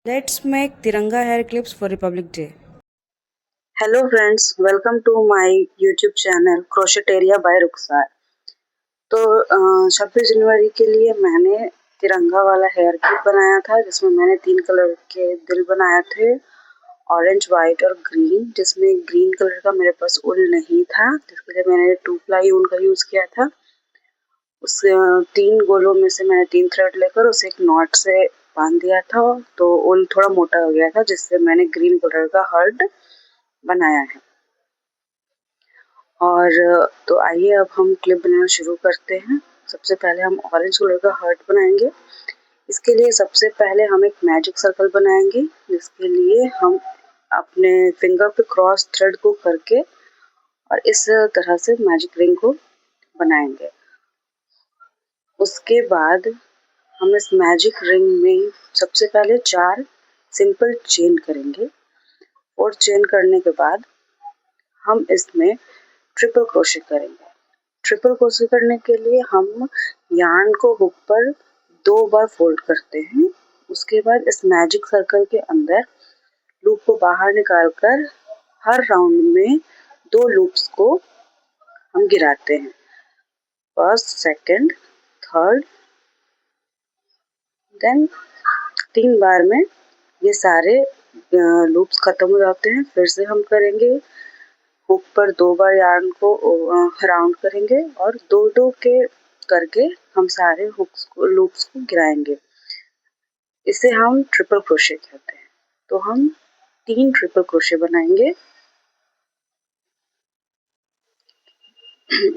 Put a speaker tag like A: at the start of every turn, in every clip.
A: Let's make Tiranga hair clips for Republic Day.
B: Hello friends, welcome to my YouTube channel Crochetaria by Rukhsar. तो 26 जनवरी के लिए मैंने तिरंगा वाला हेयर क्लिप बनाया था, जिसमें मैंने 3 कलर के दिल बनाए थे, ऑरेंज, वाइट और ग्रीन। जिसमें ग्रीन कलर का मेरे पास ऊन नहीं था, जिसके लिए मैंने 2 प्लाई ऊन का यूज़ किया था। उस 3 गोलों में से मैंने 3 थ्रेड लेकर उसे एक नॉट से बांध दिया था, तो ऊन थोड़ा मोटा हो गया था, जिससे मैंने ग्रीन कलर का हर्ट बनाया है। और तो आइए अब हम क्लिप बनाना शुरू करते हैं। सबसे पहले हम ऑरेंज कलर का हार्ट बनाएंगे। इसके लिए सबसे पहले हम एक मैजिक सर्कल बनाएंगे, जिसके लिए हम अपने फिंगर पे क्रॉस थ्रेड को करके और इस तरह से मैजिक रिंग को बनाएंगे। उसके बाद हम इस मैजिक रिंग में सबसे पहले 4 सिंपल चेन करेंगे और चेन करने के बाद हम इसमें ट्रिपल क्रोशे करेंगे। ट्रिपल क्रोशे करने के लिए हम यार्न को हुक पर 2 बार फोल्ड करते हैं। उसके बाद इस मैजिक सर्कल के अंदर लूप को बाहर निकालकर हर राउंड में 2 लूप्स को हम गिराते हैं। फर्स्ट, सेकंड, थर्ड, देन 3 बार में ये सारे लूप्स खत्म हो जाते हैं। फिर से हम करेंगे, हुक पर 2 बार यार्न को राउंड करेंगे और 2-2 के करके हम सारे लूप्स को गिराएंगे। इसे हम ट्रिपल क्रोशे कहते हैं। तो हम 3 ट्रिपल क्रोशे बनाएंगे।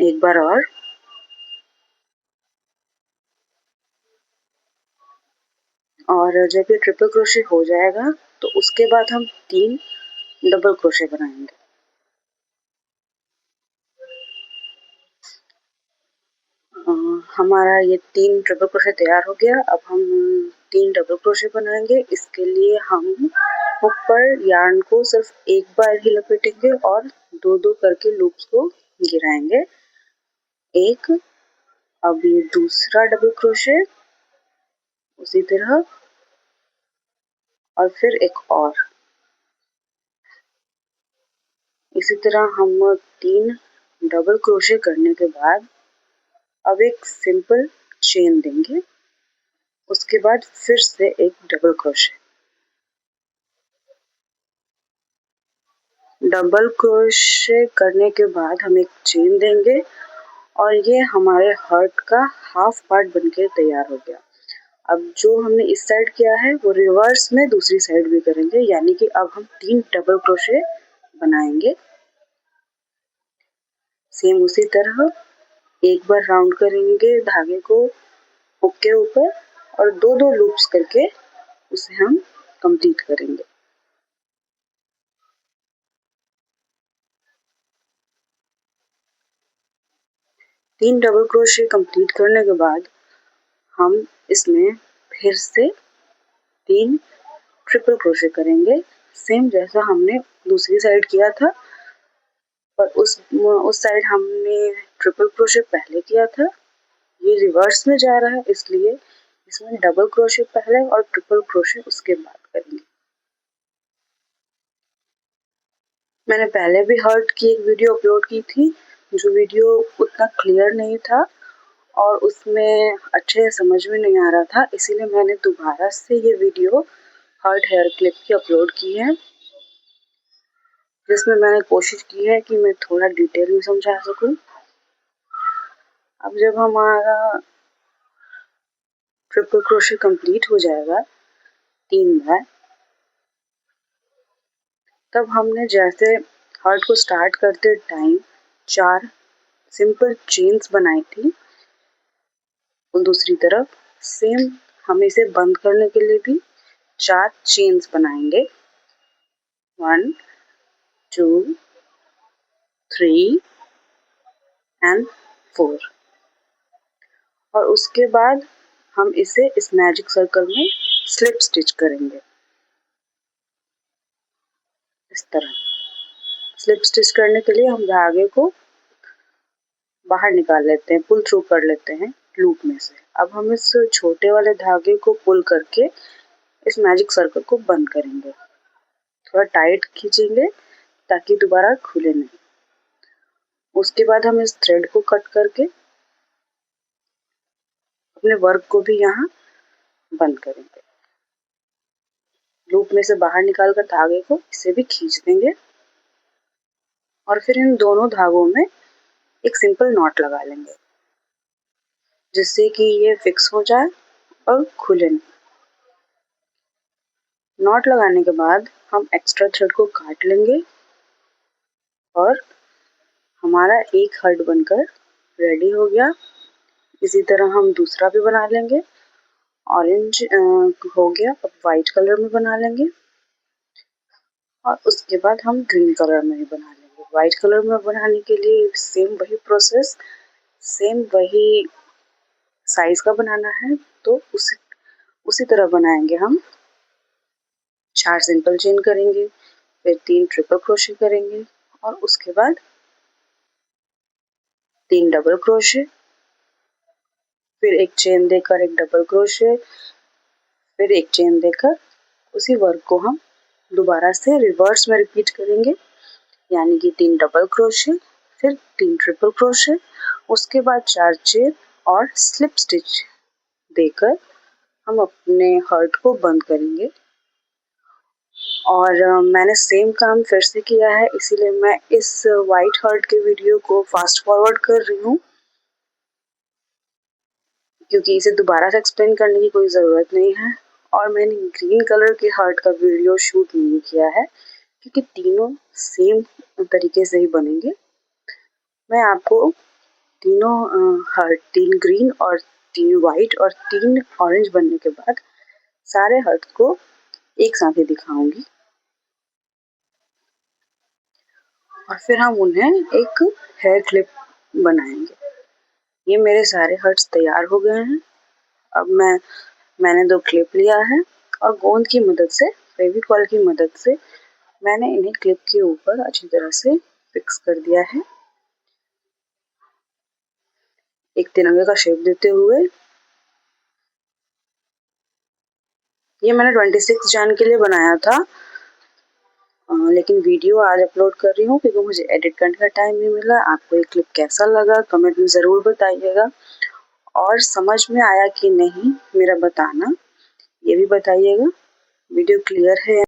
B: एक बार और जब ये ट्रिपल क्रोशे हो जाएगा तो उसके बाद हम 3 डबल क्रोशे बनाएंगे। हमारा ये 3 ट्रिपल क्रोशे तैयार हो गया। अब हम 3 डबल क्रोशे बनाएंगे। इसके लिए हम हुक पर यार्न को सिर्फ एक बार ही लपेटेंगे और 2-2 करके लूप्स को गिराएंगे। एक, अब ये दूसरा डबल क्रोशे, उसी तरह, और फिर एक और। इसी तरह हम 3 डबल क्रोशे करने के बाद अब एक सिंपल चेन देंगे। उसके बाद फिर से एक डबल क्रोशे। डबल क्रोशे करने के बाद हम एक चेन देंगे और ये हमारे हर्ट का हाफ पार्ट बनके तैयार हो गया। अब जो हमने इस साइड किया है वो रिवर्स में दूसरी साइड भी करेंगे, यानी कि अब हम 3 डबल क्रोशे बनाएंगे। सेम उसी तरह एक बार राउंड करेंगे धागे को हुक के ऊपर और 2-2 लूप्स करके उसे हम कंप्लीट करेंगे। तीन डबल क्रोशे कंप्लीट करने के बाद हम इसमें फिर से 3 ट्रिपल क्रोशे करेंगे, सेम जैसा हमने दूसरी साइड किया था। पर उस साइड हमने ट्रिपल क्रोशे पहले किया था, ये रिवर्स में जा रहा है, इसलिए इसमें डबल क्रोशे पहले और ट्रिपल क्रोशे उसके बाद करेंगे। मैंने पहले भी हर्ट की एक वीडियो अपलोड की थी, जो वीडियो उतना क्लियर नहीं था और उसमें अच्छे से समझ में नहीं आ रहा था, इसीलिए मैंने दोबारा से ये वीडियो हर्ट हेयर क्लिप की अपलोड की है, जिसमें मैंने कोशिश की है कि मैं थोड़ा डिटेल में समझा सकूं। अब जब हमारा ट्रिपल क्रोशे कंप्लीट हो जाएगा 3 बार, तब हमने जैसे हर्ट को स्टार्ट करते टाइम 4 सिंपल चेन्स बनाई थी, और दूसरी तरफ सेम हम इसे बंद करने के लिए भी 4 चेन्स बनाएंगे। 1, 2, 3 एंड 4। और उसके बाद हम इसे इस मैजिक सर्कल में स्लिप स्टिच करेंगे। इस तरह स्लिप स्टिच करने के लिए हम धागे को बाहर निकाल लेते हैं, पुल थ्रू कर लेते हैं लूप में से। अब हम इस छोटे वाले धागे को पुल करके इस मैजिक सर्कल को बंद करेंगे, थोड़ा टाइट खींचेंगे ताकि दोबारा खुले नहीं। उसके बाद हम इस थ्रेड को कट करके अपने वर्क को भी यहाँ बंद करेंगे। लूप में से बाहर निकालकर धागे को इसे भी खींच देंगे और फिर इन दोनों धागों में एक सिंपल नॉट लगा लेंगे, जिससे कि ये फिक्स हो जाए और खुले नहीं। नॉट लगाने के बाद हम एक्स्ट्रा थ्रेड को काट लेंगे और हमारा एक हर्ट बनकर रेडी हो गया। इसी तरह हम दूसरा भी बना लेंगे। ऑरेंज हो गया, अब वाइट कलर में बना लेंगे और उसके बाद हम ग्रीन कलर में भी बना लेंगे। वाइट कलर में बनाने के लिए सेम वही प्रोसेस, सेम वही साइज का बनाना है, तो उसी तरह बनाएंगे हम। 4 सिंपल चेन करेंगे, फिर 3 ट्रिपल क्रोशे करेंगे और उसके बाद 3 डबल क्रोशे, फिर एक चेन देकर एक डबल क्रोशे, फिर एक चेन देकर उसी वर्क को हम दोबारा से रिवर्स में रिपीट करेंगे, यानी कि 3 डबल क्रोशे, फिर 3 ट्रिपल क्रोशे, उसके बाद 4 चेन और स्लिप स्टिच देकर हम अपने हर्ट को बंद करेंगे। और मैंने सेम काम फिर से किया है, इसीलिए मैं इस वाइट हर्ट के वीडियो को फास्ट फॉरवर्ड कर रही हूँ, क्योंकि इसे दोबारा से एक्सप्लेन करने की कोई ज़रूरत नहीं है। और मैंने ग्रीन कलर के हर्ट का वीडियो शूट नहीं किया है, क्योंकि तीनों सेम तरीके से ही बनेंगे। मैं आपको तीनों हर्ट, 3 ग्रीन और 3 वाइट और 3 ऑरेंज बनने के बाद सारे हर्ट को एक साथ ही दिखाऊंगी और फिर हम उन्हें एक हेयर क्लिप बनाएंगे। ये मेरे सारे हर्ट्स तैयार हो गए हैं। अब मैंने 2 क्लिप लिया है और गोंद की मदद से, फेविकॉल की मदद से मैंने इन्हें क्लिप के ऊपर अच्छी तरह से फिक्स कर दिया है, एक तिरंगे का शेप देते हुए। ये मैंने 26 जन के लिए बनाया था, लेकिन वीडियो आज अपलोड कर रही हूँ क्योंकि मुझे एडिट करने का टाइम नहीं मिला। आपको ये क्लिप कैसा लगा कमेंट में ज़रूर बताइएगा, और समझ में आया कि नहीं मेरा बताना ये भी बताइएगा। वीडियो क्लियर है